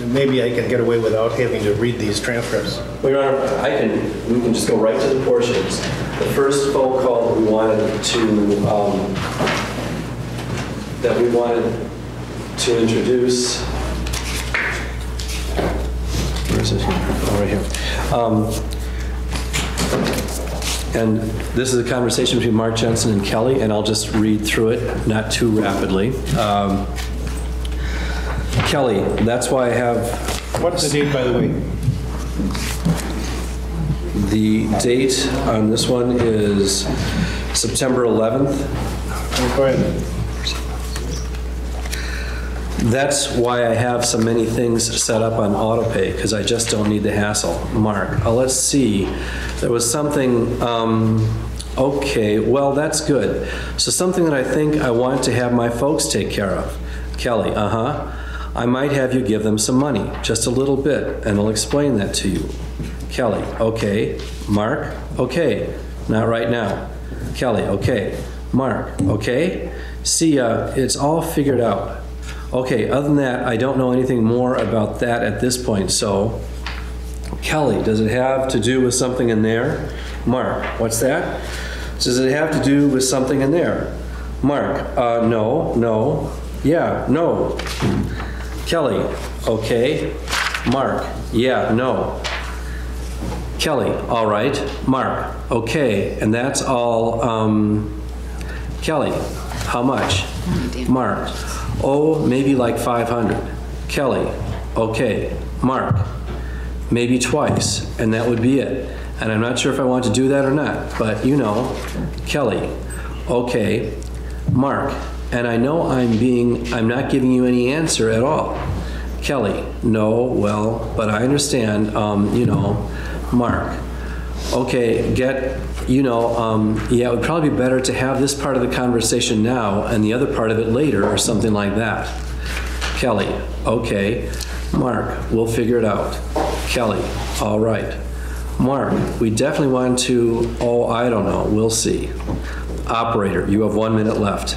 maybe I can get away without having to read these transcripts. Well, Your Honor, we can just go right to the portions. The first phone call that we wanted to introduce. Where is it here? Oh, right here. And this is a conversation between Mark Jensen and Kelly, and I'll just read through it, not too rapidly. Kelly, that's why I have... What's the date, by the way? The date on this one is September 11th. Go ahead. That's why I have so many things set up on autopay, because I just don't need the hassle. Mark, let's see. There was something, okay, well, that's good. So something that I think I want to have my folks take care of. Kelly, I might have you give them some money, just a little bit, and I'll explain that to you. Kelly, okay. Mark, okay. Not right now. Kelly, okay. Mark, okay. See, it's all figured out. Okay, other than that, I don't know anything more about that at this point, so... Kelly, does it have to do with something in there? Mark, what's that? Does it have to do with something in there? Mark, no. Yeah, no. Kelly, okay. Mark, yeah, no. Kelly, all right. Mark, okay. And that's all, Kelly, how much? Mark, oh, maybe like 500. Kelly, okay. Mark, maybe twice, and that would be it. And I'm not sure if I want to do that or not, but you know. Kelly, okay. Mark, and I know I'm not giving you any answer at all. Kelly, no, well, but I understand, you know. Mark, okay, yeah, it would probably be better to have this part of the conversation now and the other part of it later or something like that. Kelly, okay. Mark, we'll figure it out. Kelly, all right. Mark, we definitely want to, oh, I don't know, we'll see. Operator, you have 1 minute left.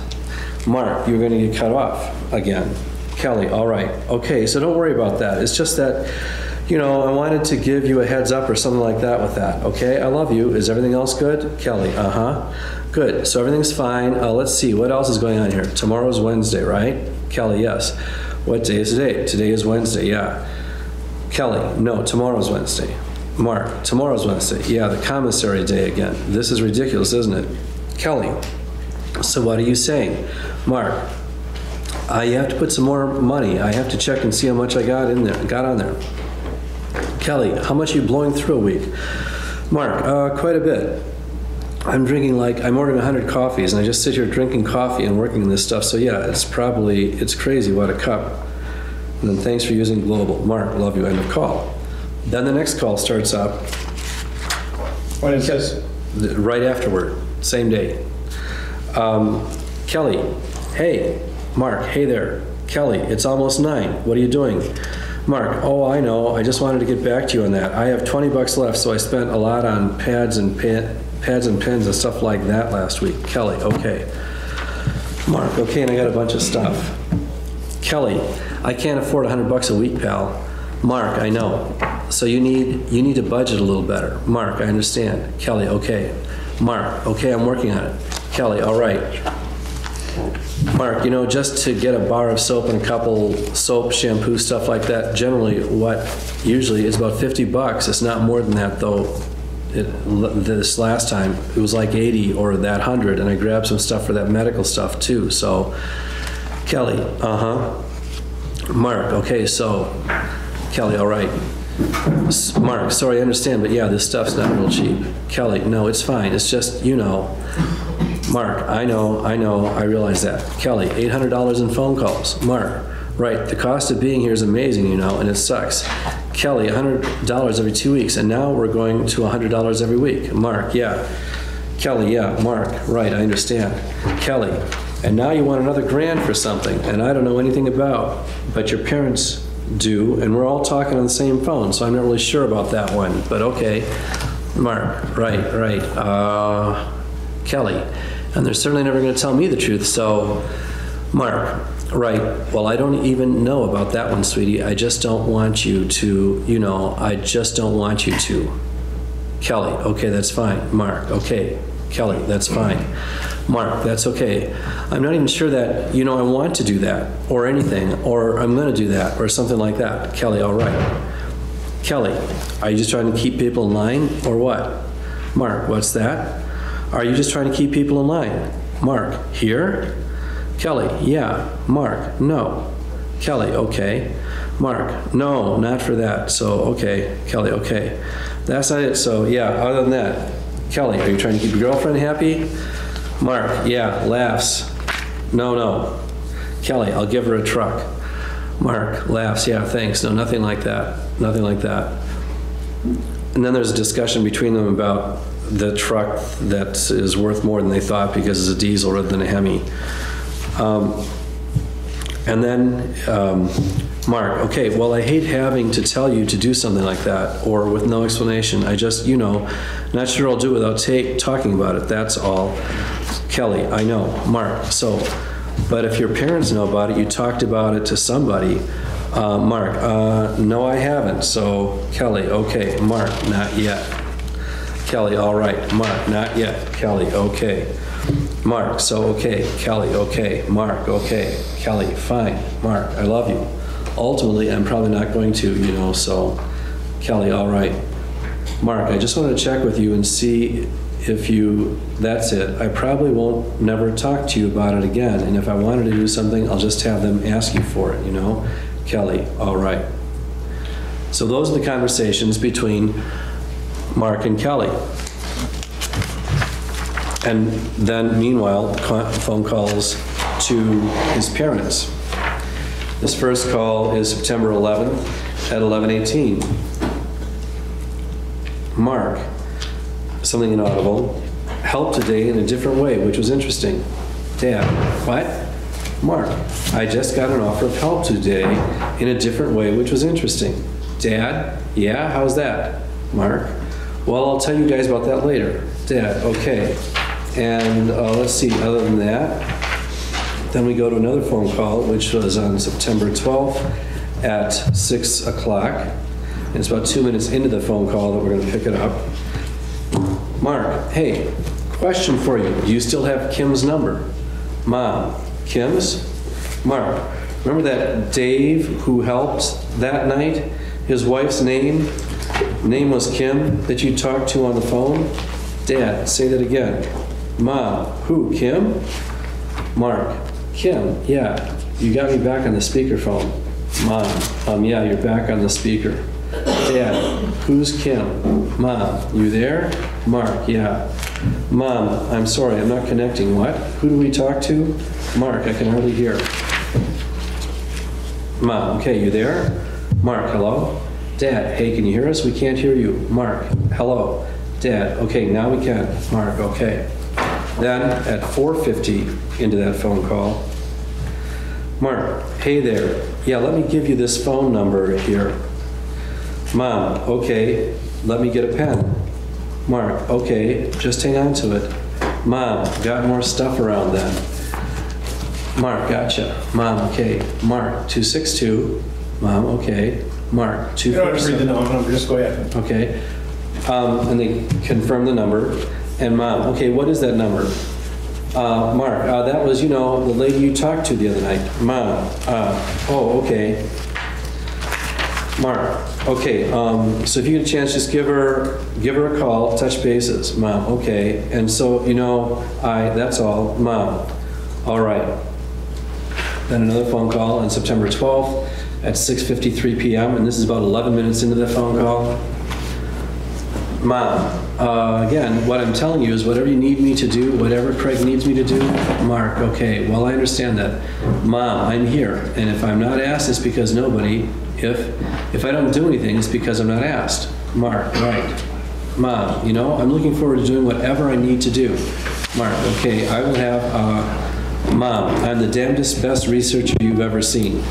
Mark, you're going to get cut off again. Kelly, all right. Okay, so don't worry about that. It's just that, you know, I wanted to give you a heads up or something like that with that. Okay, I love you. Is everything else good? Kelly, Good, so everything's fine. Let's see, what else is going on here? Tomorrow's Wednesday, right? Kelly, yes. What day is today? Today is Wednesday, yeah. Kelly, no, tomorrow's Wednesday. Mark, tomorrow's Wednesday. Yeah, the commissary day again. This is ridiculous, isn't it? Kelly, so what are you saying? Mark, you have to put some more money. I have to check and see how much I got on there. Kelly, how much are you blowing through a week? Mark, quite a bit. I'm ordering 100 coffees, and I just sit here drinking coffee and working on this stuff. So yeah, it's crazy what a cup. And then thanks for using Global. Mark, love you, end of call. Then the next call starts up. What is this? Right afterward, same day. Kelly, hey. Mark, hey there. Kelly, it's almost 9. What are you doing? Mark, oh, I know. I just wanted to get back to you on that. I have 20 bucks left, so I spent a lot on pads and pens and stuff like that last week. Kelly, okay. Mark, okay, and I got a bunch of stuff. Kelly, I can't afford 100 bucks a week, pal. Mark, I know. So you need to budget a little better. Mark, I understand. Kelly, okay. Mark, okay, I'm working on it. Kelly, all right. Mark, you know, just to get a bar of soap and a couple soap, shampoo, stuff like that, generally what usually is about 50 bucks. It's not more than that, though. This last time, it was like 80 or that 100, and I grabbed some stuff for that medical stuff, too. So, Kelly, Mark, okay, so, Kelly, all right. Mark, sorry, I understand, but yeah, this stuff's not real cheap. Kelly, no, it's fine. It's just, you know. Mark, I know, I realize that. Kelly, $800 in phone calls. Mark, right, the cost of being here is amazing, you know, and it sucks. Kelly, $100 every 2 weeks, and now we're going to $100 every week. Mark, yeah. Kelly, yeah. Mark, right, I understand. Kelly, and now you want another $1,000 for something, and I don't know anything about, but your parents do, and we're all talking on the same phone, so I'm not really sure about that one, but okay. Mark, right. Kelly, and they're certainly never going to tell me the truth, so, Mark, Right. Well, I don't even know about that one, sweetie. I just don't want you to, I just don't want you to. Kelly, okay, that's fine. Mark, okay. Kelly, that's fine. Mark, that's okay. I'm not even sure that, I want to do that, or anything, or I'm going to do that, or something like that. Kelly, all right. Kelly, are you just trying to keep people in line, or what? Mark, what's that? Are you just trying to keep people in line? Mark, here? Kelly, yeah. Mark, no. Kelly, okay. Mark, no, not for that. So, okay. Kelly, okay. That's not it. So, yeah, other than that. Kelly, are you trying to keep your girlfriend happy? Mark, yeah, laughs. No, no. Kelly, I'll give her a truck. Mark, laughs, yeah, thanks. No, nothing like that. Nothing like that. And then there's a discussion between them about the truck that is worth more than they thought because it's a diesel rather than a Hemi. And then Mark, okay, well, I hate having to tell you to do something like that or with no explanation. I just, not sure I'll do it without talking about it, that's all. Kelly, I know. Mark, so, but if your parents know about it, you talked about it to somebody. Mark, no, I haven't. So, Kelly, okay. Mark, not yet. Kelly, all right. Mark, not yet. Kelly, okay. Mark, so okay. Kelly, okay. Mark, okay. Kelly, fine. Mark, I love you. Ultimately, I'm probably not going to, so Kelly, all right. Mark, I just want to check with you and see if that's it. I probably won't never talk to you about it again. And if I wanted to do something, I'll just have them ask you for it, Kelly, all right. So those are the conversations between Mark and Kelly. And then, meanwhile, phone calls to his parents. This first call is September 11th at 11:18. Mark, something inaudible, helped today in a different way, which was interesting. Dad, what? Mark, I just got an offer of help today in a different way, which was interesting. Dad, yeah, how's that? Mark, well, I'll tell you guys about that later. Dad, okay. And let's see, other than that, then we go to another phone call, which was on September 12th at 6 o'clock. And it's about 2 minutes into the phone call that we're going to pick it up. Mark, hey, question for you. Do you still have Kim's number? Mom, Kim's? Mark, remember that Dave who helped that night? His wife's name was Kim that you talked to on the phone? Dad, say that again. Mom, who, Kim? Mark, Kim, yeah, you got me back on the speakerphone. Mom, yeah, you're back on the speaker. Dad, who's Kim? Mom, you there? Mark, yeah. Mom, I'm sorry, I'm not connecting. What? Who do we talk to? Mark, I can hardly hear. Mom, okay, you there? Mark, hello? Dad, hey, can you hear us? We can't hear you. Mark, hello. Dad, okay, now we can. Mark, okay. Then at 4:50 into that phone call, Mark, hey there. Yeah, let me give you this phone number here. Mom, okay, let me get a pen. Mark, okay, just hang on to it. Mom, got more stuff around then. Mark, gotcha. Mom, okay. Mark, 262. Mom, okay. Mark, 247. You don't have to read the number, just go ahead. Okay. And they confirm the number. And Mom, okay, what is that number? Mark, that was, the lady you talked to the other night. Mom, oh, okay. Mark, okay, so if you get a chance, just give her a call, touch bases. Mom, okay. And so, that's all. Mom, all right. Then another phone call on September 12th at 6:53 p.m., and this is about 11 minutes into the phone call. Mom, again, what I'm telling you is whatever you need me to do, whatever Craig needs me to do. Mark, okay, well, I understand that. Mom, I'm here, and if I'm not asked, it's because nobody. If I don't do anything, it's because I'm not asked. Mark, right. Mom, I'm looking forward to doing whatever I need to do. Mark, okay, I will have, Mom, I'm the damnedest best researcher you've ever seen.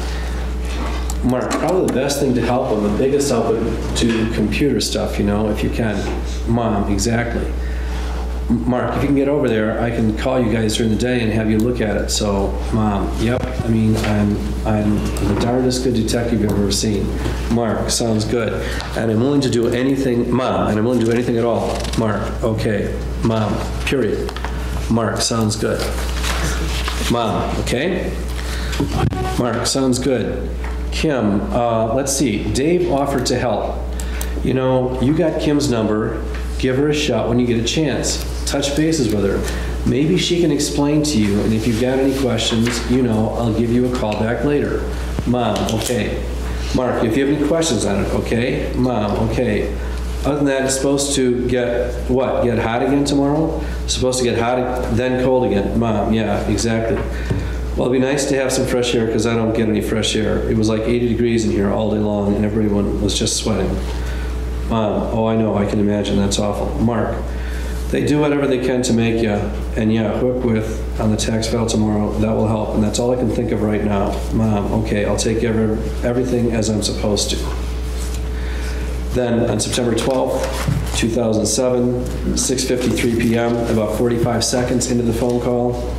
Mark, probably the best thing to help them, the biggest help to computer stuff, if you can. Mom, exactly. Mark, if you can get over there, I can call you guys during the day and have you look at it. So, Mom, yep, I mean, I'm the darndest good detective you've ever seen. Mark, sounds good. And I'm willing to do anything, Mom, and I'm willing to do anything at all. Mark, okay. Mom, period. Mark, sounds good. Mom, okay? Mark, sounds good. Kim, let's see, Dave offered to help. You know, you got Kim's number. Give her a shot when you get a chance. Touch bases with her. Maybe she can explain to you, and if you've got any questions, you know, I'll give you a call back later. Mom, okay. Mark, if you have any questions on it, okay? Mom, okay. Other than that, it's supposed to get, what, get hot again tomorrow? Supposed to get hot, then cold again. Mom, yeah, exactly. Well, it'd be nice to have some fresh air because I don't get any fresh air. It was like 80 degrees in here all day long and everyone was just sweating. Mom, oh, I know, I can imagine, that's awful. Mark, they do whatever they can to make you, and yeah, hook with on the tax file tomorrow, that will help, and that's all I can think of right now. Mom, okay, I'll take care of everything as I'm supposed to. Then on September 12th, 2007, 6:53 p.m., about 45 seconds into the phone call.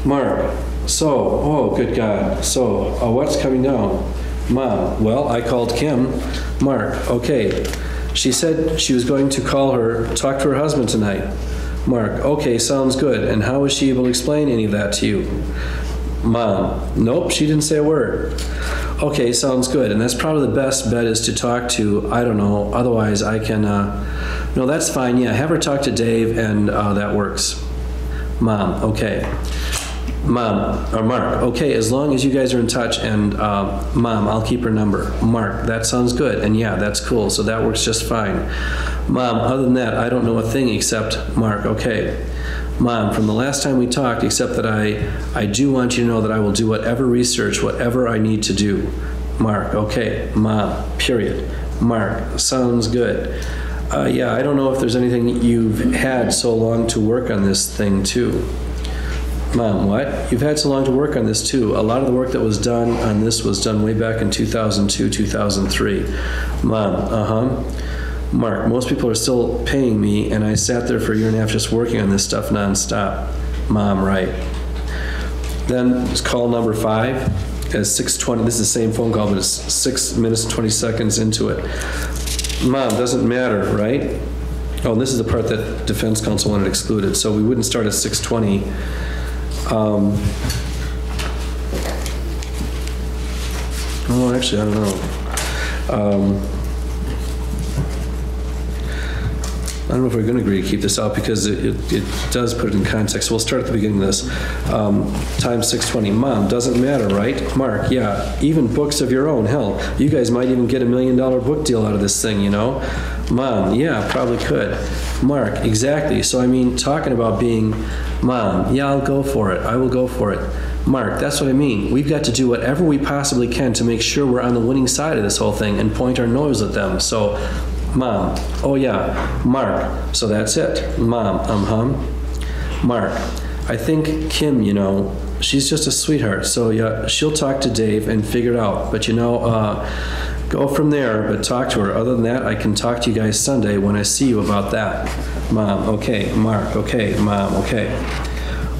Mark, so, oh, good God, so, what's coming down? Mom, well, I called Kim. Mark, okay. She said she was going to call her, talk to her husband tonight. Mark, okay, sounds good. And how was she able to explain any of that to you? Mom, nope, she didn't say a word. Okay, sounds good. And that's probably the best bet is to talk to, I don't know, otherwise I can, no, that's fine, yeah, have her talk to Dave and that works. Mom, okay. Mom, or Mark, okay, as long as you guys are in touch, and Mom, I'll keep her number. Mark, that sounds good, and yeah, that's cool, so that works just fine. Mom, other than that, I don't know a thing except Mark, okay. Mom, from the last time we talked, except that I do want you to know that I will do whatever research, whatever I need to do. Mark, okay. Mom, period. Mark, sounds good. Yeah, I don't know if there's anything you've had so long to work on this thing, too. Mom, what? You've had so long to work on this too. A lot of the work that was done on this was done way back in 2002, 2003. Mom, Mark, most people are still paying me, and I sat there for a year and a half just working on this stuff nonstop. Mom, right. Then it's call number 5 at 6:20. This is the same phone call, but it's 6 minutes and 20 seconds into it. Mom, doesn't matter, right? Oh, and this is the part that defense counsel wanted excluded, so we wouldn't start at 6:20. Oh, actually, I don't know. I don't know if we're going to agree to keep this out because it does put it in context. We'll start at the beginning of this. Time 6:20. Mom, doesn't matter, right? Mark, yeah, even books of your own. Hell, you guys might even get $1 million book deal out of this thing, you know? Mom, yeah, probably could. Mark, exactly. So, I mean, talking about being, Mom, yeah, I'll go for it. I will go for it. Mark, that's what I mean. We've got to do whatever we possibly can to make sure we're on the winning side of this whole thing and point our nose at them. So, Mom, oh yeah. Mark, so that's it. Mom, Mark, I think Kim, you know, she's just a sweetheart. So yeah, she'll talk to Dave and figure it out. But you know, go from there, but talk to her. Other than that, I can talk to you guys Sunday when I see you about that. Mom, okay. Mark, okay. Mom, okay.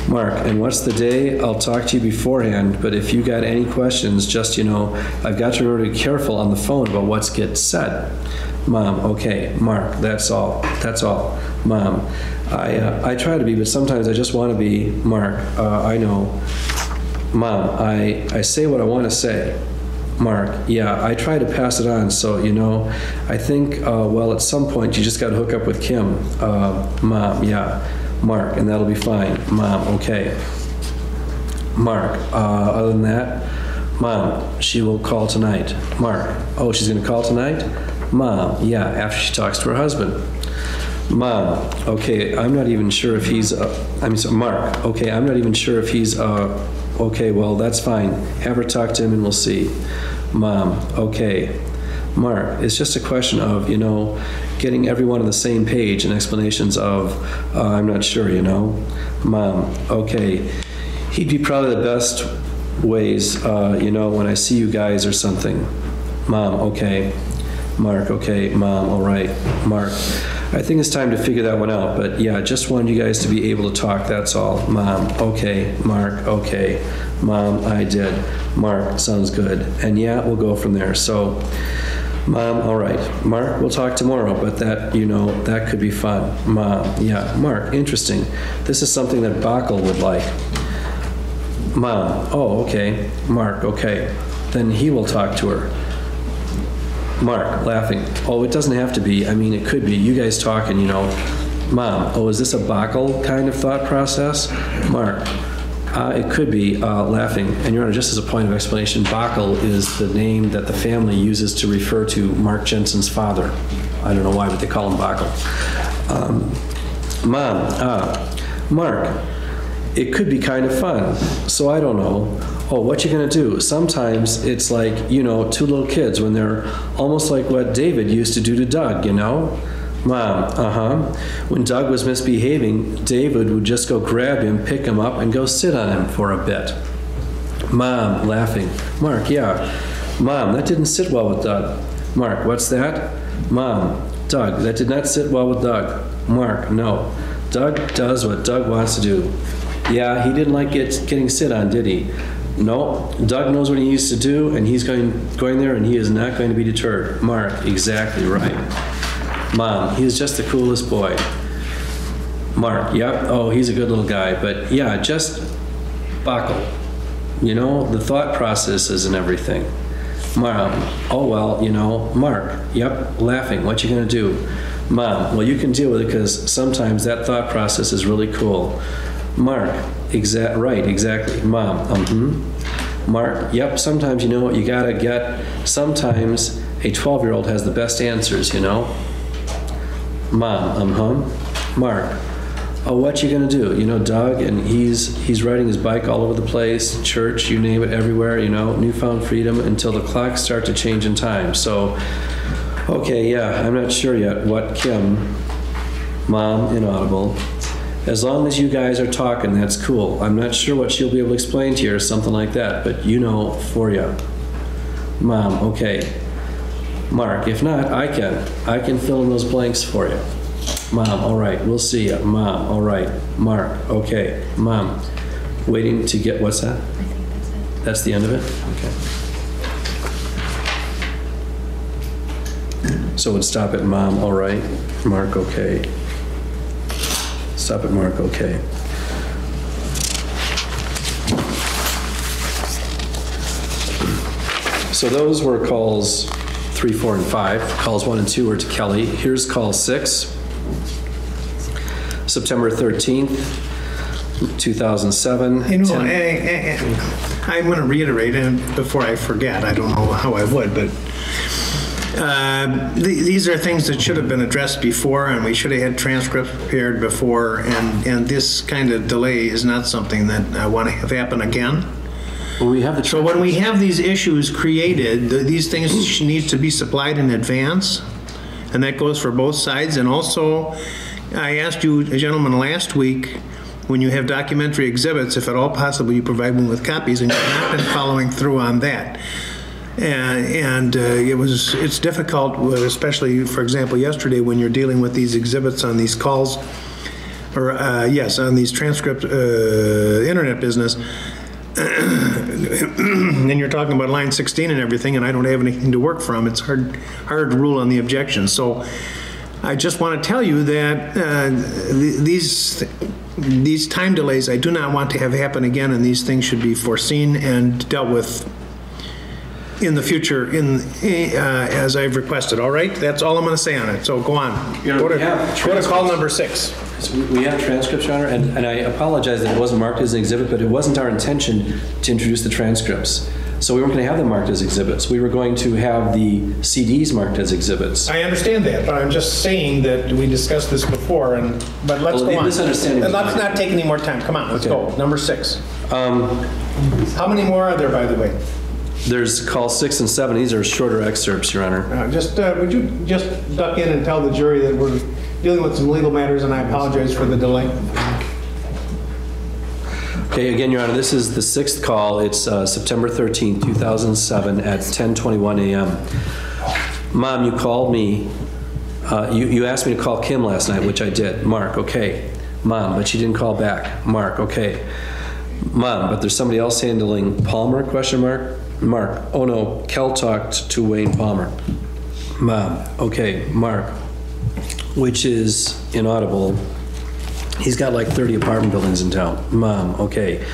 Mark, and what's the day? I'll talk to you beforehand, but if you got any questions, just, you know, I've got to be really careful on the phone about what gets said. Mom, okay. Mark, that's all. That's all. Mom, I try to be, but sometimes I just want to be. Mark, I know. Mom, I say what I want to say. Mark, yeah, I try to pass it on, so, you know, I think, well, at some point you just got to hook up with Kim. Mom, yeah. Mark, and that'll be fine. Mom, okay. Mark, other than that, Mom, she will call tonight. Mark, oh, she's going to call tonight? Mom, yeah, after she talks to her husband. Mom, okay, I'm not even sure if he's, Mark, okay, I'm not even sure if he's, okay, well, that's fine. Have her talk to him and we'll see. Mom, okay. Mark, it's just a question of, you know, getting everyone on the same page and explanations of, I'm not sure, you know. Mom, okay. He'd be probably the best ways, you know, when I see you guys or something. Mom, okay. Mark, okay. Mom, all right. Mark, I think it's time to figure that one out, but yeah, just wanted you guys to be able to talk, that's all. Mom, okay. Mark, okay. Mom, I did. Mark, sounds good. And yeah, we'll go from there. So, Mom, all right. Mark, we'll talk tomorrow, but that, that could be fun. Mom, yeah. Mark, interesting. This is something that Bachl would like. Mom, oh, okay. Mark, okay. Then he will talk to her. Mark, laughing. Oh, it doesn't have to be. I mean, it could be. You guys talking, Mom, oh, is this a Bachl kind of thought process? Mark, it could be, laughing. And Your Honor, just as a point of explanation, Bachl is the name that the family uses to refer to Mark Jensen's father. I don't know why, but they call him Bachl. Mom, Mark, it could be kind of fun. So I don't know. Oh, what you gonna do? Sometimes it's like, two little kids when they're almost like what David used to do to Doug, Mom, When Doug was misbehaving, David would just go grab him, pick him up, and go sit on him for a bit. Mom, laughing. Mark, yeah. Mom, that didn't sit well with Doug. Mark, what's that? Mom, Doug, that did not sit well with Doug. Mark, no. Doug does what Doug wants to do. Yeah, he didn't like getting sit on, did he? No, Doug knows what he needs to do, and he's going there, and he is not going to be deterred. Mark, exactly right. Mom, he is just the coolest boy. Mark, yep, oh, he's a good little guy, but yeah, just Bachl. The thought processes and everything. Mom, oh, well, Mark, yep, laughing, what you gonna do? Mom, well, you can deal with it because sometimes that thought process is really cool. Mark, right, exactly. Mom, Mark, yep, sometimes what you gotta get. Sometimes a 12-year-old has the best answers, Mom, Mark, oh, what you gonna do? Doug, and he's riding his bike all over the place, church, you name it, everywhere, newfound freedom until the clocks start to change in time. So, okay, yeah, I'm not sure yet what Kim, Mom, inaudible. As long as you guys are talking, that's cool. I'm not sure what she'll be able to explain to you or something like that, but for you. Mom, okay. Mark, if not, I can fill in those blanks for you. Mom, all right, we'll see you. Mom, all right. Mark, okay. Mom, waiting to get, what's that? I think that's it. That's the end of it? Okay. So it would stop at Mom, all right. Mark, okay. Stop at Mark, okay. So those were calls 3, 4, and 5. Calls 1 and 2 were to Kelly. Here's call 6. September 13th, 2007. I'm going to reiterate, and before I forget, I don't know how I would, but these are things that should have been addressed before, and we should have had transcripts prepared before, and this kind of delay is not something that I want to have happen again. Well, we have so when we have these issues created, these things need to be supplied in advance, and that goes for both sides. And also, I asked you, gentlemen, last week, when you have documentary exhibits, if at all possible, you provide me with copies, and you've not been following through on that. It's difficult, especially, for example, yesterday when you're dealing with these exhibits on these calls, or on these transcript internet business, and you're talking about line 16 and everything, and I don't have anything to work from. It's hard to rule on the objection. So I just want to tell you that these time delays I do not want to have happen again, and these things should be foreseen and dealt with in the future as I've requested. All right? That's all I'm going to say on it. So go on. Go to call number 6. We have transcripts, Your Honor, and I apologize that it wasn't marked as an exhibit, but it wasn't our intention to introduce the transcripts. So we weren't going to have them marked as exhibits. We were going to have the CDs marked as exhibits. I understand that, but I'm just saying that we discussed this before, but let's go on. And let's not take any more time. Come on, let's go. Number 6. How many more are there, by the way? There's call 6 and 7. These are shorter excerpts, Your Honor. Would you just duck in and tell the jury that we're dealing with some legal matters, and I apologize for the delay. Okay, again, Your Honor, this is the 6th call. It's September 13th, 2007 at 10:21 a.m. Mom, you called me You asked me to call Kim last night, which I did. Mark, okay. Mom, but she didn't call back. Mark, okay. Mom, but there's somebody else handling Palmer, question mark? Mark, oh no, Kel talked to Wayne Palmer. Mom, okay. Mark, which is inaudible. He's got like 30 apartment buildings in town. Mom, okay.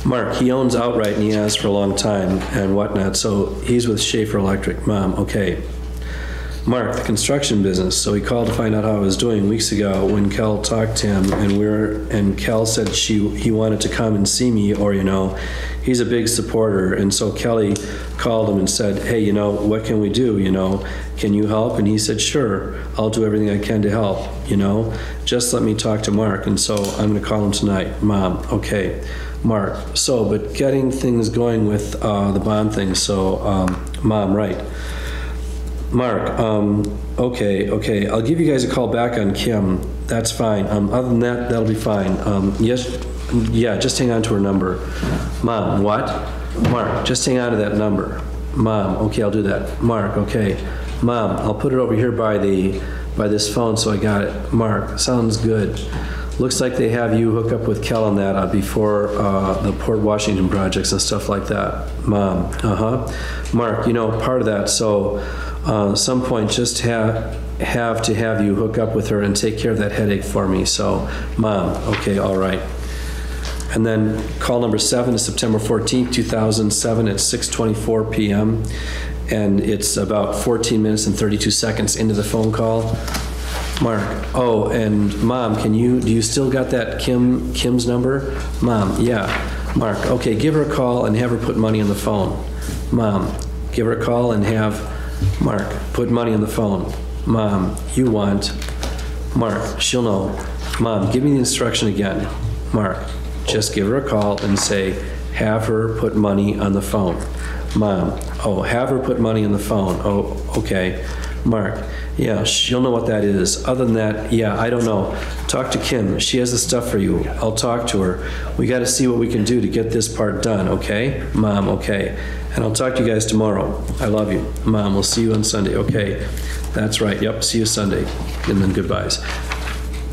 Mark, he owns outright and he has for a long time and whatnot, so he's with Schaefer Electric. Mom, okay. Mark, the construction business, so he called to find out how I was doing weeks ago when Kel talked to him, and Kel said he wanted to come and see me, or, he's a big supporter, and so Kelly called him and said, hey, what can we do, can you help? And he said, sure, I'll do everything I can to help, just let me talk to Mark, and so I'm going to call him tonight. Mom, okay. Mark, so, but getting things going with the bond thing, so, Mom, right. Mark, okay, I'll give you guys a call back on Kim. That's fine. Other than that, that'll be fine. Yeah, just hang on to her number. Mom, what? Mark, just hang on to that number. Mom, okay, I'll do that. Mark, okay. Mom, I'll put it over here by this phone so I got it. Mark, sounds good. Looks like they have you hook up with Kel on that before the Port Washington projects and stuff like that. Mom, Mark, part of that, so some point just have to have you hook up with her and take care of that headache for me. So, Mom, okay, all right. And then call number 7 is September 14th, 2007 at 6:24 p.m. And it's about 14 minutes and 32 seconds into the phone call. Mark, oh, and Mom, do you still got that Kim's number? Mom, yeah. Mark, okay, give her a call and have her put money on the phone. Mom, give her a call and have Mark put money on the phone. Mom, you want. Mark, she'll know. Mom, give me the instruction again. Mark, just give her a call and say, have her put money on the phone. Mom, oh, have her put money on the phone. Oh, okay. Mark, yeah, she'll know what that is. Other than that, yeah, I don't know. Talk to Kim. She has the stuff for you. I'll talk to her. We got to see what we can do to get this part done, okay? Mom, okay. And I'll talk to you guys tomorrow. I love you. Mom, we'll see you on Sunday. Okay, that's right. Yep, see you Sunday. And then goodbyes.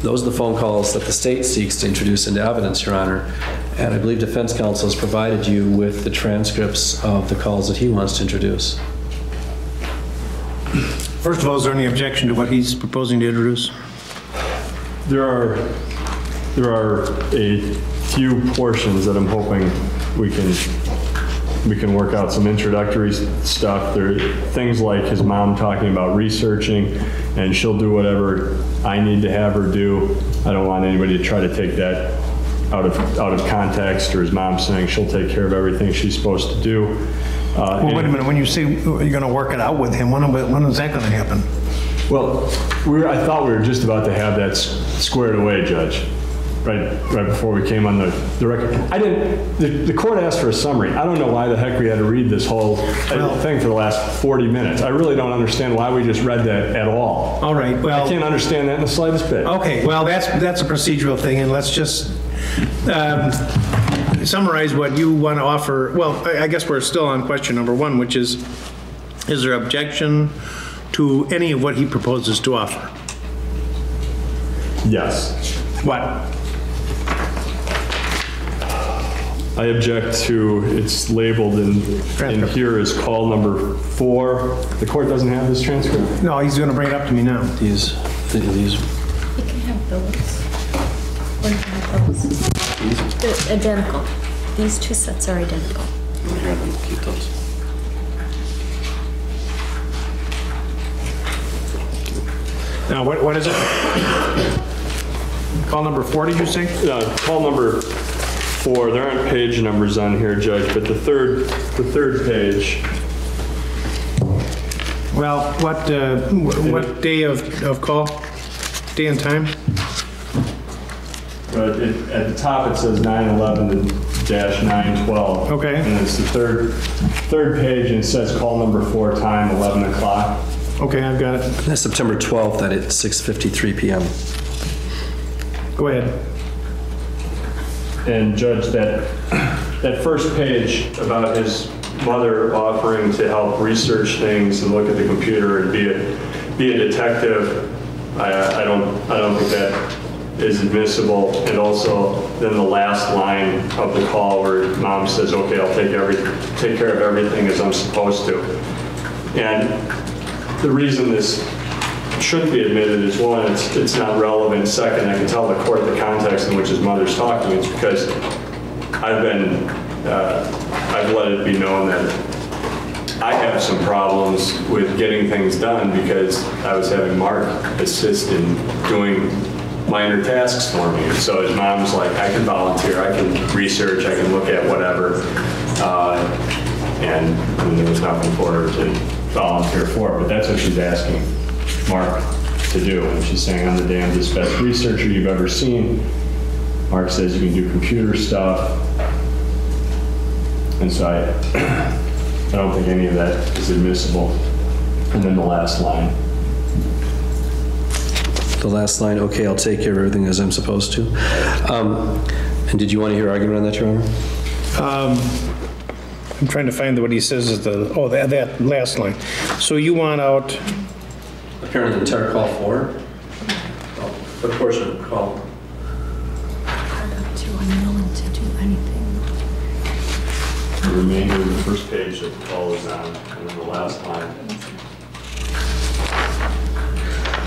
Those are the phone calls that the state seeks to introduce into evidence, Your Honor. And I believe defense counsel has provided you with the transcripts of the calls that he wants to introduce. First of all, is there any objection to what he's proposing to introduce? There are a few portions that I'm hoping we can work out some introductory stuff. There are things like his mom talking about researching, and she'll do whatever I need to have her do. I don't want anybody to try to take that out of context, or his mom saying she'll take care of everything she's supposed to do. Well, wait a minute. When you say you're going to work it out with him, when is that going to happen? Well, I thought we were just about to have that squared away, Judge. Right before we came on the record. The court asked for a summary. I don't know why the heck we had to read this whole thing for the last 40 minutes. I really don't understand why we just read that at all. All right, well. I can't understand that in the slightest bit. Okay, well, that's a procedural thing, and let's just summarize what you want to offer. Well, I guess we're still on question number 1, which is there objection to any of what he proposes to offer? Yes. What? I object to, it's labeled in here as call number 4. The court doesn't have this transcript? No, he's going to bring it up to me now. These. You can have those. Or you can have those. They're identical. These 2 sets are identical. Here, then keep those. Now, what is it? Call number 4, did you say? Call number 4. There aren't page numbers on here, Judge, but the third page. Well, what day of call? Day and time? But at the top it says 9/11-9/12. Okay. And it's the third page, and it says call number 4, time 11 o'clock. Okay, I've got it. That's September 12th at 6:53 p.m. Go ahead. And Judge, that first page about his mother offering to help research things and look at the computer and be a detective, I don't think that is admissible. And also, then the last line of the call where mom says, okay, I'll take care of everything as I'm supposed to. And the reason this shouldn't be admitted is, one, it's not relevant. Second, I can tell the court the context in which his mother's talking. It's because I've let it be known that I have some problems with getting things done because I was having Mark assist in doing minor tasks for me. So his mom's like, I can volunteer, I can research, I can look at whatever. And there was nothing for her to volunteer for, but that's what she's asking Mark to do. And she's saying, I'm the damnedest best researcher you've ever seen. Mark says you can do computer stuff. And so I don't think any of that is admissible. And then the last line. The last line, okay, I'll take care of everything as I'm supposed to. And did you want to hear argument on that, Your Honor? I'm trying to find what he says is that last line. So you want out, Apparently the entire call 4? What portion of the call? Part up to unwilling to do anything. The remainder of the first page that the call is on, and then the last line.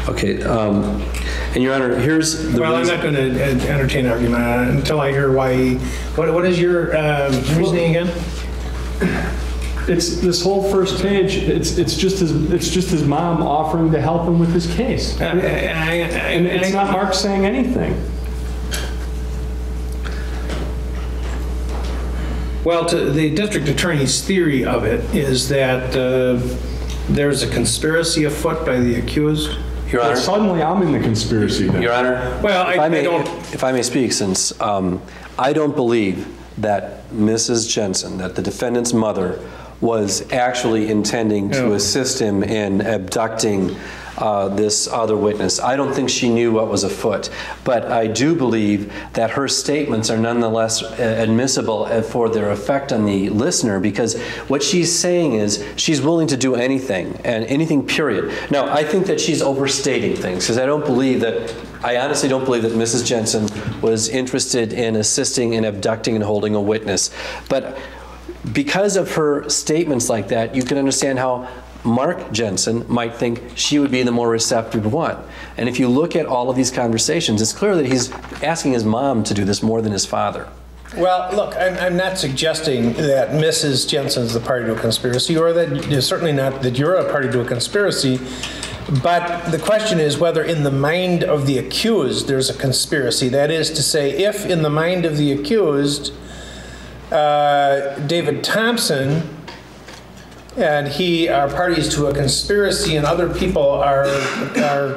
Okay, and Your Honor, here's the well, I'm reason. not going to entertain argument on it until I hear why. What is your reasoning again? It's this whole first page. It's just his mom offering to help him with his case, and it's not Mark saying anything. Well, the district attorney's theory of it is that there's a conspiracy afoot by the accused. Your Honor, Suddenly, I'm in the conspiracy then. Your Honor, Well, if I may speak, since I don't believe that Mrs. Jensen, that the defendant's mother, was actually intending to assist him in abducting this other witness. I don't think she knew what was afoot, but I do believe that her statements are nonetheless admissible for their effect on the listener, because what she's saying is she's willing to do anything, and anything, period. Now, I think that she's overstating things, because I honestly don't believe that Mrs. Jensen was interested in assisting in abducting and holding a witness. But because of her statements like that, you can understand how Mark Jensen might think she would be the more receptive one. And if you look at all of these conversations, it's clear that he's asking his mom to do this more than his father. Well, look, I'm not suggesting that Mrs. Jensen's the party to a conspiracy, or that certainly not that you're a party to a conspiracy. But the question is whether in the mind of the accused there's a conspiracy. That is to say, if in the mind of the accused, David Thompson and he are parties to a conspiracy, and other people are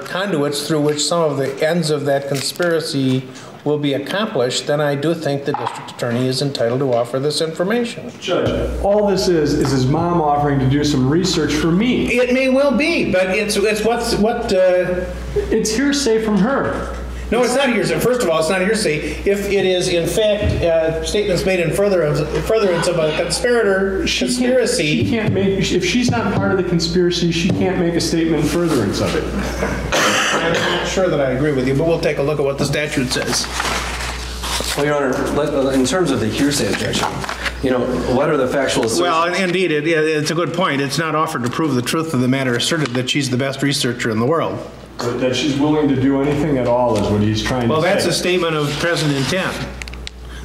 conduits through which some of the ends of that conspiracy will be accomplished, then I do think the district attorney is entitled to offer this information. Judge, all this is his mom offering to do some research for me. It may well be, but it's It's hearsay from her. No, it's not hearsay. First of all, it's not hearsay. If it is, in fact, statements made in furtherance of a conspiracy. She can't make, if she's not part of the conspiracy, she can't make a statement in furtherance of it. I'm not sure that I agree with you, but we'll take a look at what the statute says. Well, Your Honor, in terms of the hearsay objection, what are the factual assertions? Well, indeed, it's a good point. It's not offered to prove the truth of the matter asserted that she's the best researcher in the world. But that she's willing to do anything at all is what he's trying to say. Well, that's a statement of present intent.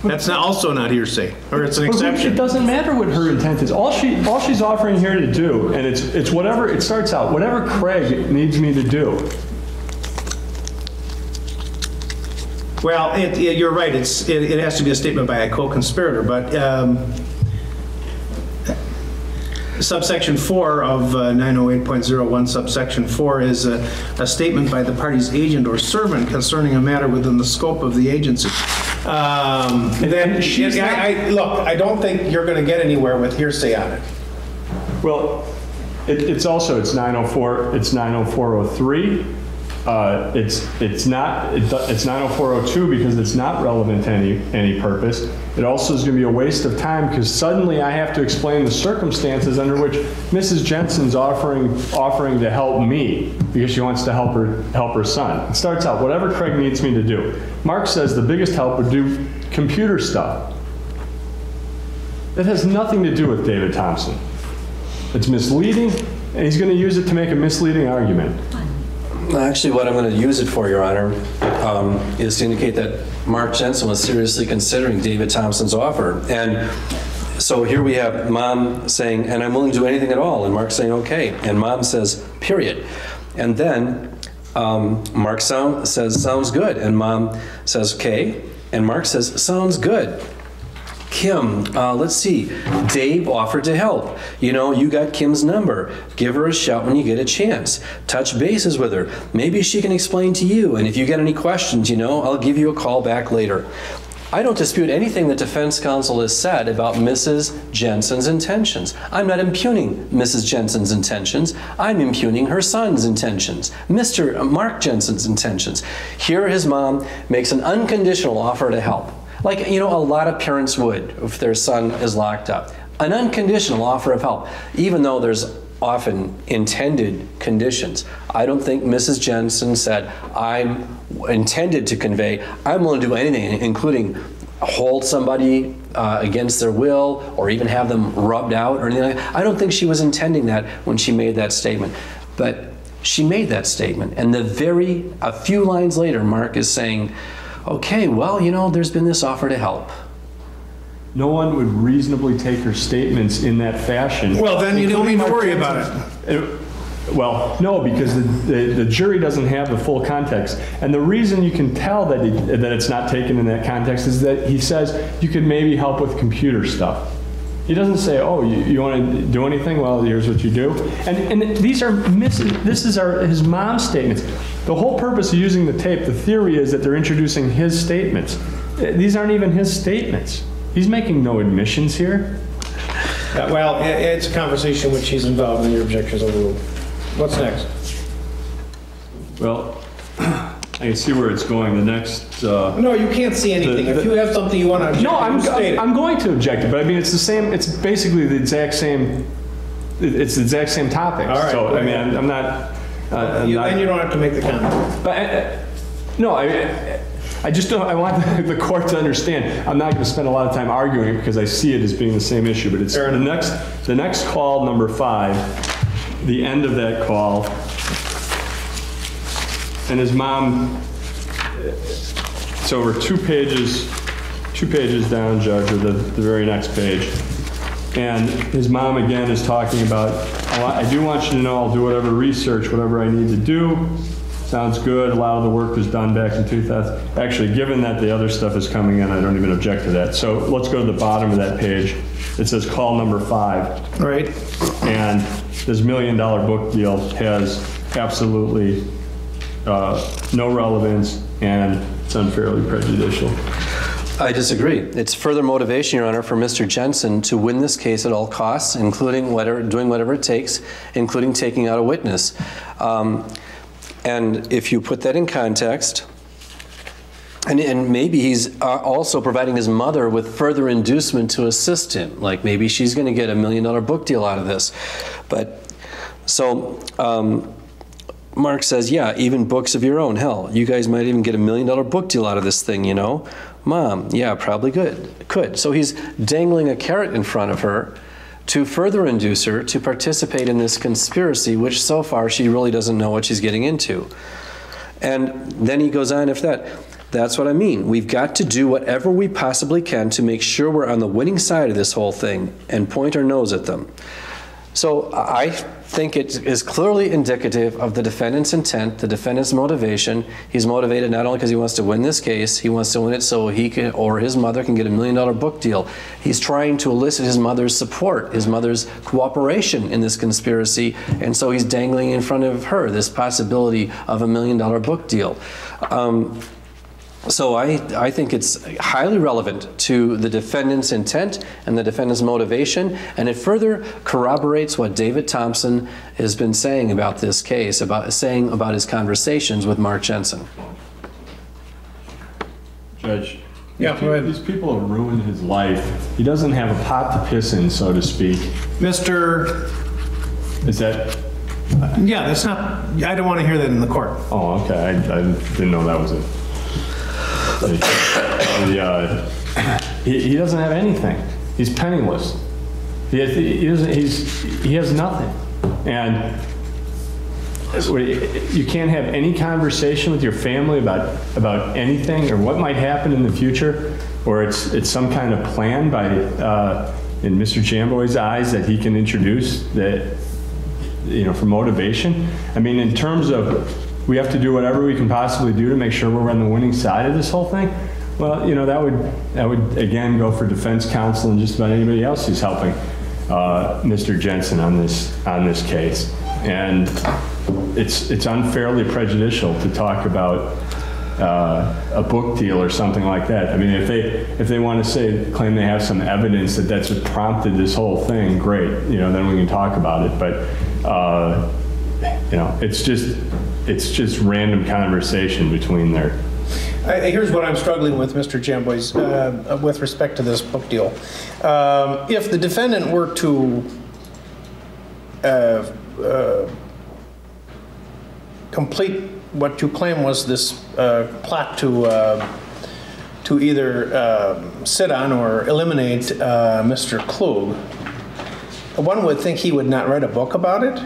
That's also not hearsay, or it's an exception. It doesn't matter what her intent is. All she's offering here to do, and it's whatever, it starts out, whatever Craig needs me to do. Well, you're right. It has to be a statement by a co-conspirator, but subsection 4 of 908.01, subsection 4 is a statement by the party's agent or servant concerning a matter within the scope of the agency. Look, I don't think you're going to get anywhere with hearsay on it. Well, it's 90403. It's not 90402 because it's not relevant to any purpose. It also is going to be a waste of time because suddenly I have to explain the circumstances under which Mrs. Jensen's offering to help me because she wants to help her son. It starts out, whatever Craig needs me to do. Mark says the biggest help would do computer stuff. That has nothing to do with David Thompson. It's misleading, and he's going to use it to make a misleading argument. Actually, what I'm going to use it for, Your Honor, is to indicate that Mark Jensen was seriously considering David Thompson's offer. And so here we have Mom saying, and I'm willing to do anything at all, and Mark saying, okay. And Mom says, period. And then Mark says, sounds good. And Mom says, okay. And Mark says, sounds good. Kim, let's see. Dave offered to help. You know, you got Kim's number. Give her a shout when you get a chance. Touch bases with her. Maybe she can explain to you. And if you get any questions, you know, I'll give you a call back later. I don't dispute anything that defense counsel has said about Mrs. Jensen's intentions. I'm not impugning Mrs. Jensen's intentions. I'm impugning her son's intentions, Mr. Mark Jensen's intentions. Here his mom makes an unconditional offer to help. Like, you know, a lot of parents would if their son is locked up. An unconditional offer of help, even though there's often intended conditions. I don't think Mrs. Jensen said, I'm intended to convey, I'm willing to do anything, including hold somebody against their will or even have them rubbed out or anything like that. I don't think she was intending that when she made that statement. But she made that statement. And a few lines later, Mark is saying, okay, well, you know, there's been this offer to help. No one would reasonably take her statements in that fashion. Well, then you don't need to worry about it. Well, no, because the jury doesn't have the full context. And the reason you can tell that it's not taken in that context is that he says you could maybe help with computer stuff. He doesn't say, oh, you want to do anything? Well, here's what you do. And these are his mom's statements. The whole purpose of using the tape, the theory is that they're introducing his statements. These aren't even his statements. He's making no admissions here. Well, it's a conversation which he's involved in. Your objections overruled. What's next? Well, I can see where it's going. The next... No, you can't see anything. If you have something you want to object, no, I'm going to object, but I mean, it's the same, it's basically the exact same, it's the exact same topic. All right. So, I mean, I'm not... then you don't have to make the comment. But, no, I just don't, I want the court to understand, I'm not going to spend a lot of time arguing because I see it as being the same issue, but it's the next call, number 5, the end of that call, and his mom, it's over 2 pages down, Judge, or the very next page. And his mom, again, is talking about, I do want you to know I'll do whatever research, whatever I need to do. Sounds good. A lot of the work was done back in 2000. Actually, given that the other stuff is coming in, I don't even object to that. So let's go to the bottom of that page. It says call number 5. All right. And this $1 million book deal has absolutely no relevance, and it's unfairly prejudicial. I disagree. It's further motivation, Your Honor, for Mr. Jensen to win this case at all costs, including doing whatever it takes, including taking out a witness. And if you put that in context, and maybe he's also providing his mother with further inducement to assist him, like maybe she's going to get a $1 million book deal out of this. But so Mark says, yeah, even books of your own. Hell, you guys might even get a $1 million book deal out of this thing, you know? Mom, yeah, probably could. So he's dangling a carrot in front of her to further induce her to participate in this conspiracy, which so far she really doesn't know what she's getting into. And then he goes on, that's what I mean. We've got to do whatever we possibly can to make sure we're on the winning side of this whole thing and point our nose at them. So I think it is clearly indicative of the defendant's intent, the defendant's motivation. He's motivated not only because he wants to win this case, he wants to win it so he can, or his mother can get a $1 million book deal. He's trying to elicit his mother's support, his mother's cooperation in this conspiracy, and so he's dangling in front of her this possibility of a $1 million book deal. So I think it's highly relevant to the defendant's intent and the defendant's motivation, and it further corroborates what David Thompson has been saying about this case, about his conversations with Mark Jensen. Judge, Yeah, go ahead. these people have ruined his life. He doesn't have a pot to piss in, so to speak. Mr. Is that? Yeah, that's not, I don't want to hear that in the court. Oh, okay. I didn't know that was it. He doesn't have anything. He's penniless. He has nothing. And you can't have any conversation with your family about anything or what might happen in the future, or it's some kind of plan by in Mr. Jamboy's eyes that he can introduce that, for motivation. I mean, in terms of we have to do whatever we can possibly do to make sure we're on the winning side of this whole thing. Well, that would again go for defense counsel and just about anybody else who's helping Mr. Jensen on this case. And it's unfairly prejudicial to talk about a book deal or something like that. I mean, if they want to claim they have some evidence that that's what prompted this whole thing, great. Then we can talk about it. But it's just random conversation between their. Here's what I'm struggling with, Mr. Jamboys, with respect to this book deal. If the defendant were to complete what you claim was this plot to either sit on or eliminate Mr. Klug, one would think he would not write a book about it.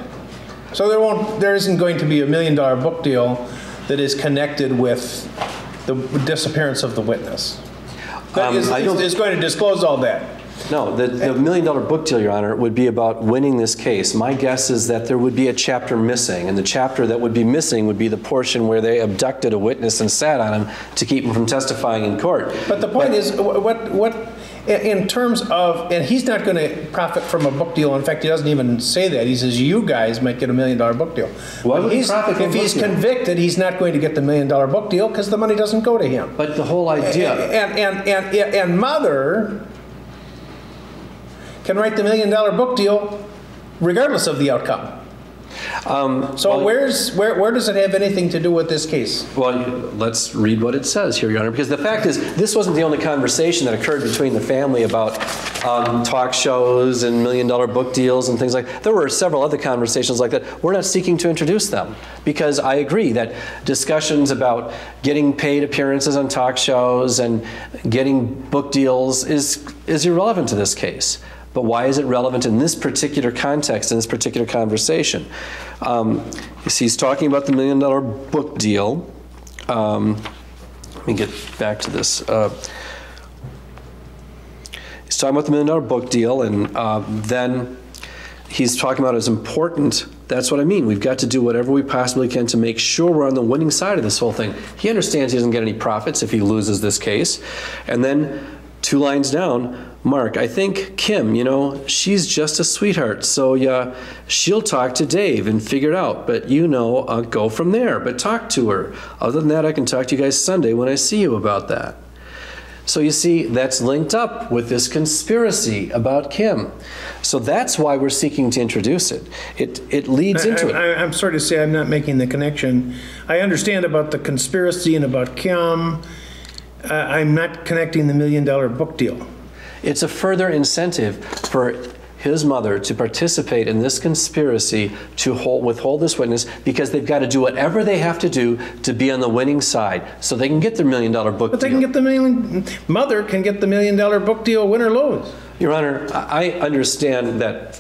So there isn't going to be $1 million book deal that is connected with the disappearance of the witness. That is going to disclose all that. No, the $1 million book deal, Your Honor, would be about winning this case. My guess is that there would be a chapter missing, and the chapter that would be missing would be the portion where they abducted a witness and sat on him to keep him from testifying in court. But the point is, what in terms of, and he's not going to profit from a book deal. In fact, he doesn't even say that. He says, you guys might get $1 million book deal. Why would he profit from if he's convicted, he's not going to get the $1 million book deal because the money doesn't go to him. But the whole idea. And mother can write the $1 million book deal regardless of the outcome. Where does it have anything to do with this case? Well, let's read what it says here, Your Honor, because the fact is, this wasn't the only conversation that occurred between the family about talk shows and $1 million book deals and things like that. There were several other conversations like that. We're not seeking to introduce them because I agree that discussions about getting paid appearances on talk shows and getting book deals is irrelevant to this case. But why is it relevant in this particular context, in this particular conversation? You see, he's talking about the $1 million book deal. Let me get back to this. He's talking about the $1 million book deal, and then he's talking about as important. That's what I mean. We've got to do whatever we possibly can to make sure we're on the winning side of this whole thing. He understands he doesn't get any profits if he loses this case. And then 2 lines down, Mark, I think Kim, she's just a sweetheart, so yeah, she'll talk to Dave and figure it out, but I'll go from there, but talk to her. Other than that, I can talk to you guys Sunday when I see you about that. So you see, that's linked up with this conspiracy about Kim. So that's why we're seeking to introduce it. It leads into it. I'm sorry to say I'm not making the connection. I understand about the conspiracy and about Kim. I'm not connecting the $1 million book deal. It's a further incentive for his mother to participate in this conspiracy to withhold this witness because they've got to do whatever they have to do to be on the winning side so they can get their $1 million book deal. But they can get mother can get the $1 million book deal, win or lose. Your Honor, I understand that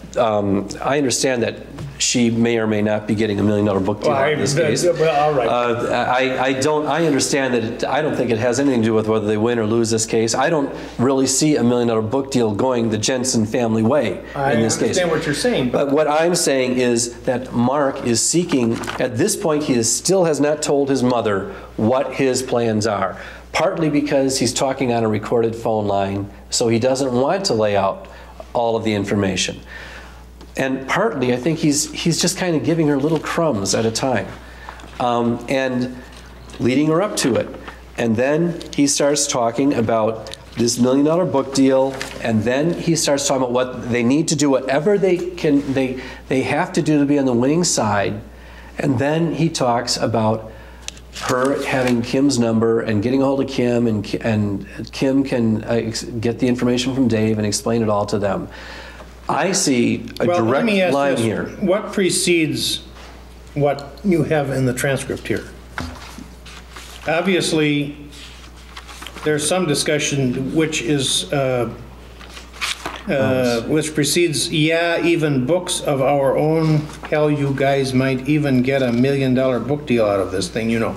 she may or may not be getting $1 million book deal in this case. Well, all right. I understand that I don't think it has anything to do with whether they win or lose this case. I don't really see $1 million book deal going the Jensen family way in this case. I understand what you're saying. But what I'm saying is that Mark is seeking, at this point, he still has not told his mother what his plans are. Partly because he's talking on a recorded phone line, so he doesn't want to lay out all of the information. And partly, I think he's just kind of giving her little crumbs at a time and leading her up to it. And then he starts talking about this $1 million book deal, and then he starts talking about what they need to do, whatever they have to do to be on the winning side. And then he talks about her having Kim's number and getting a hold of Kim, and Kim can get the information from Dave and explain it all to them. I see a direct line here. What precedes what you have in the transcript here? Obviously, there's some discussion which is which precedes, even books of our own. Hell, you guys might even get a $1 million book deal out of this thing, you know.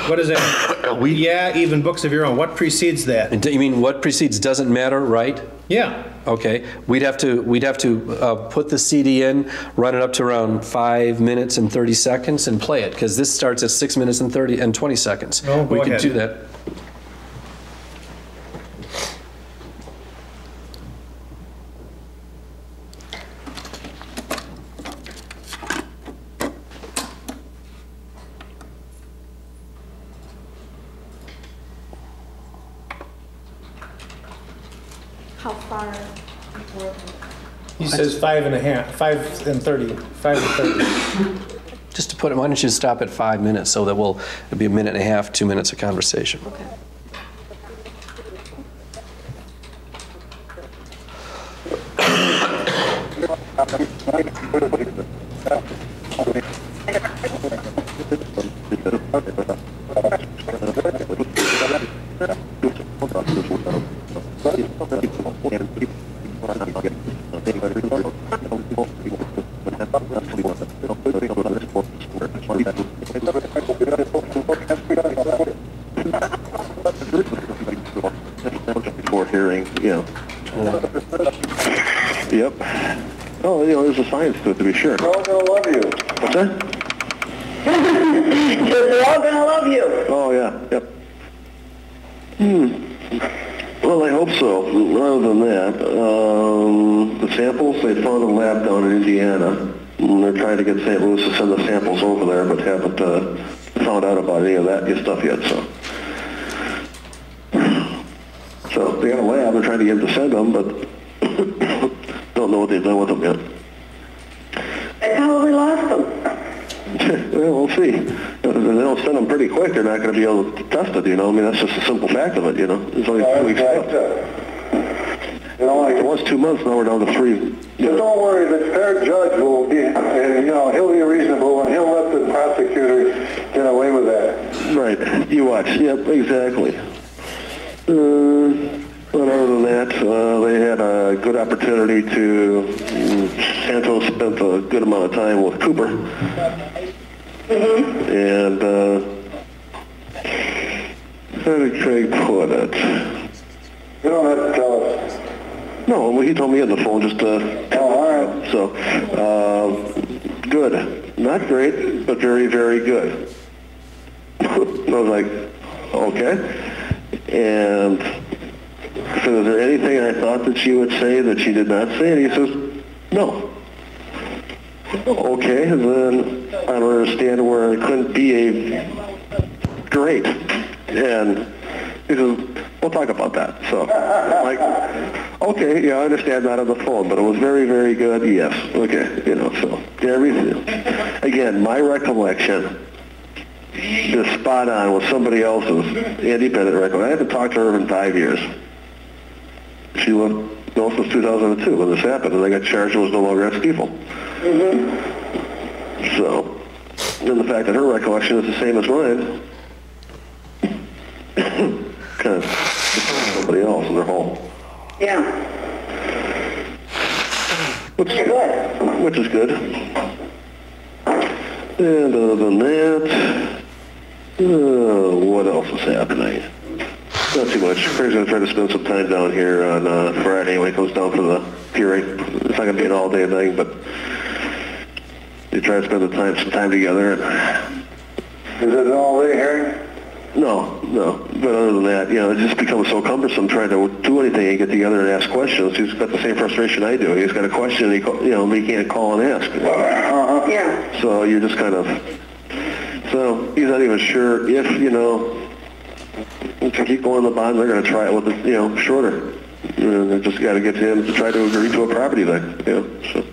What is that? Even books of your own. What precedes that? You mean what precedes doesn't matter, right? Yeah. Okay. We'd have to put the CD in, run it up to around 5 minutes and 30 seconds, and play it, because this starts at 6 minutes and 20 seconds. Oh, we could ahead. do that. How far? He says 5 and 30. Just to put it, why don't you stop at 5 minutes, so that it'll be 1.5 minutes, 2 minutes of conversation. Okay. For hearing, Yep. Oh, there's a science to it, to be sure. They're all gonna love you. What's that? They're all gonna love you. Oh, yeah, yep. Well, I hope so. Rather than that, the samples, they found a lab down in Indiana. And they're trying to get St. Louis to send the samples over there, but haven't found out about any of that stuff yet, so. So they got a lab, they're trying to get them to send them, but don't know what they've done with them yet. They probably lost them. Well, we'll see. If they don't send them pretty quick, they're not going to be able to test it, I mean, that's just a simple fact of it, It's only 2 weeks left. It was 2 months, now we're down to 3. But don't worry, the fair judge will be, he'll be reasonable, and he'll let the prosecutor get away with that. Right, you watch. Yep, exactly. But other than that, they had a good opportunity to, Santos spent a good amount of time with Cooper. And, how did Craig put it? You don't have to tell us. No, well, he told me on the phone just Oh, all right. So, good. Not great, but very, very good. I was like, okay. And so is there anything I thought that she would say that she did not say? And he says, no. Okay, and then I don't understand where it couldn't be a great. And he says, we'll talk about that. So I'm like, okay, yeah, I understand that on the phone, but it was very, very good. Yes, okay, so everything. Again, my recollection is spot on with somebody else's independent record. I haven't talked to her in 5 years. She lived since 2002 when this happened, and I got charged and was no longer at Stiefel. So, and the fact that her recollection is the same as mine, kind of somebody else in their home. Yeah. Which is good. And other than that, what else is happening? Not too much. Craig's going to try to spend some time down here on Friday when he comes down for the hearing. It's not going to be an all-day thing, but they try to spend some time together. Is it an all-day hearing? No. But other than that, it just becomes so cumbersome trying to do anything and get together and ask questions. He's got the same frustration I do. He's got a question, and he can't call and ask. Yeah. So you're just kind of... So he's not even sure if, to keep going the bonds, they're going to try it with it, shorter. They just got to get him to try to agree to a property thing, So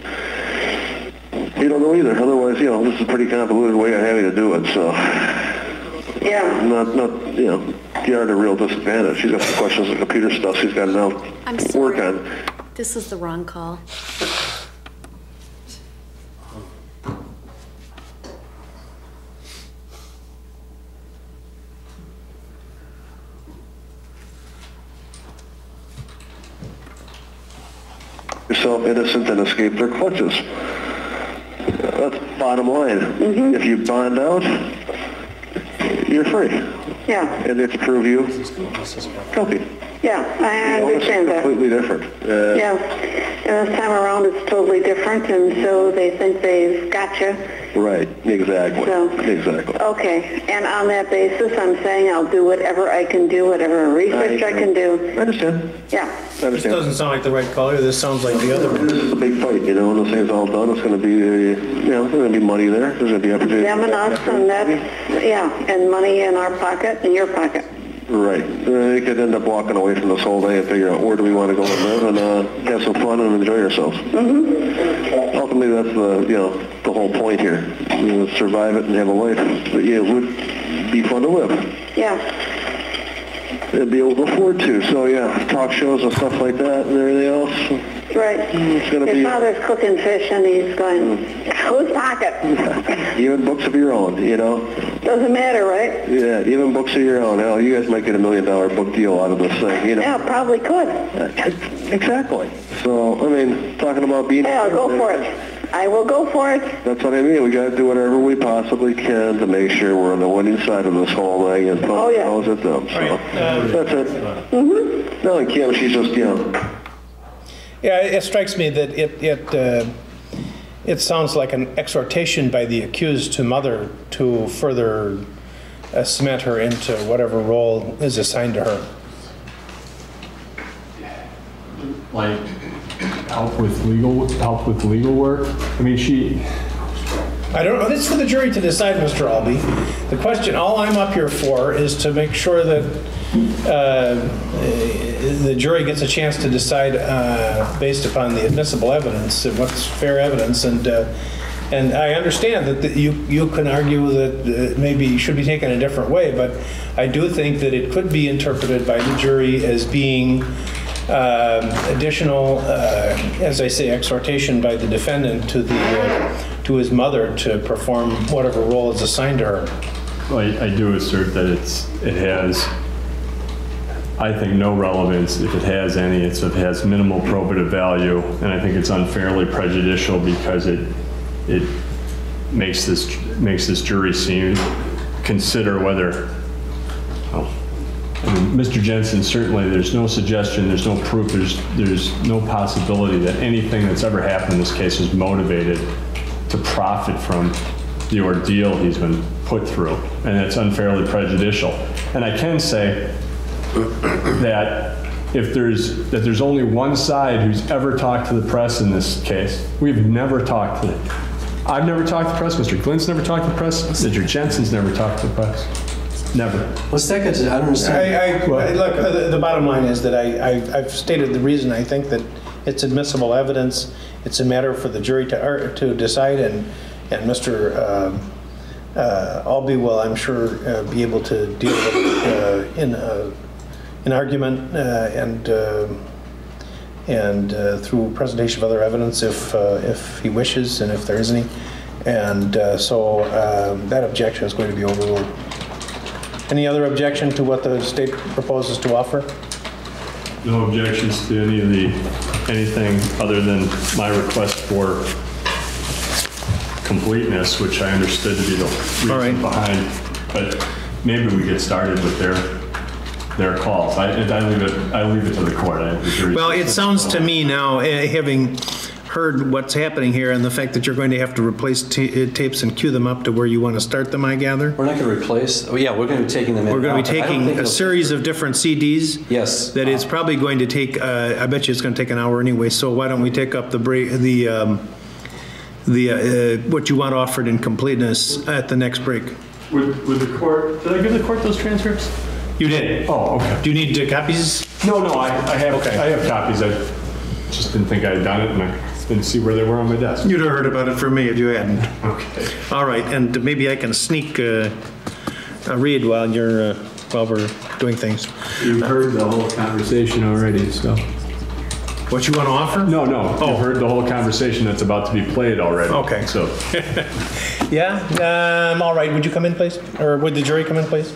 you don't know either. Otherwise, this is a pretty convoluted way of having to do it. So yeah, not you're at a real disadvantage. She's got some questions on computer stuff. She's got to now work on. This is the wrong call. Yourself innocent and escape their clutches. That's bottom line. If you bond out, you're free. yeah, And they have to prove you guilty. yeah, I understand It's that. completely different. Yeah, and this time around it's totally different, and so they think they've got you. Right, exactly. So- Exactly. Okay, and on that basis, I'm saying I'll do whatever I can do, whatever research I can do. I understand. Yeah, I This understand. doesn't sound like the right color. This sounds like the other one. This is a big fight, when this thing's all done, it's going to be, there's going to be money there. There's going to be opportunity. them and us, and that's, yeah, and money in our pocket and your pocket. Right. You could end up walking away from this whole day and figure out where do we want to go and live and have some fun and enjoy ourselves. Ultimately, that's the whole point here. Survive it and have a life that it would be fun to live. Yeah, And be able to afford to. So talk shows and stuff like that and everything else. right. It's going to His be father's cooking fish, and he's going, whose pocket? even books of your own, Doesn't matter, right? Yeah, even books of your own. Hell, you guys might get $1 million book deal out of this thing, Yeah, probably could. Exactly. So, talking about being... Yeah, I'll go for it. I will go for it. That's what I mean. We got to do whatever we possibly can to make sure we're on the winning side of this whole thing and Oh, yeah. knows it them. So, that's it. No, and Kim, she's just, Yeah, it strikes me that it sounds like an exhortation by the accused to mother to further cement her into whatever role is assigned to her. Like, help with legal work? I don't know. It's for the jury to decide, Mr. Albee. The question, all I'm up here for is to make sure that the jury gets a chance to decide based upon the admissible evidence and what's fair evidence. And I understand that you can argue that maybe should be taken a different way, but I do think that it could be interpreted by the jury as being additional, as I say, exhortation by the defendant to his mother to perform whatever role is assigned to her. Well, I do assert that it has, I think, no relevance. If it has any, it has minimal probative value, and I think it's unfairly prejudicial because it makes this jury consider whether. Mr. Jensen, certainly there's no suggestion, there's no proof, there's no possibility that anything that's ever happened in this case is motivated to profit from the ordeal he's been put through, and it's unfairly prejudicial. And I can say that if there's only one side who's ever talked to the press in this case, I've never talked to the press, Mr. Glint's never talked to the press, Mr. Jensen's never talked to the press. Never. What's that got to, I don't understand. Look, the bottom line is that I've stated the reason I think that it's admissible evidence. It's a matter for the jury to decide, and Mr. Albee will, I'm sure, be able to deal with it in an argument and through presentation of other evidence if he wishes and if there is any. And so that objection is going to be overruled. Any other objection to what the state proposes to offer? No objections to anything other than my request for completeness, which I understood to be the reason behind. But maybe we get started with their calls. I leave it to the court. Well, it sounds to me now, having heard what's happening here and the fact that you're going to have to replace tapes and cue them up to where you want to start them, I gather? We're not going to replace, we're going to be taking them in. We're going to be taking a series of different CDs. Yes. That it's probably going to take, I bet you it's going to take an hour anyway, so why don't we take up what you want offered in completeness at the next break? Would the court, did I give the court those transcripts? You did? Oh, okay. Do you need copies? No, I have, Okay. I have copies. I just didn't think I had done it, and I didn't see where they were on my desk. You'd have heard about it from me if you hadn't. Okay. All right, and maybe I can sneak a read while we're doing things. You've heard the whole conversation already, so. What you want to offer? No, Oh. you've heard the whole conversation that's about to be played already. Okay. So, Yeah, all right, would you come in, please? Or would the jury come in, please?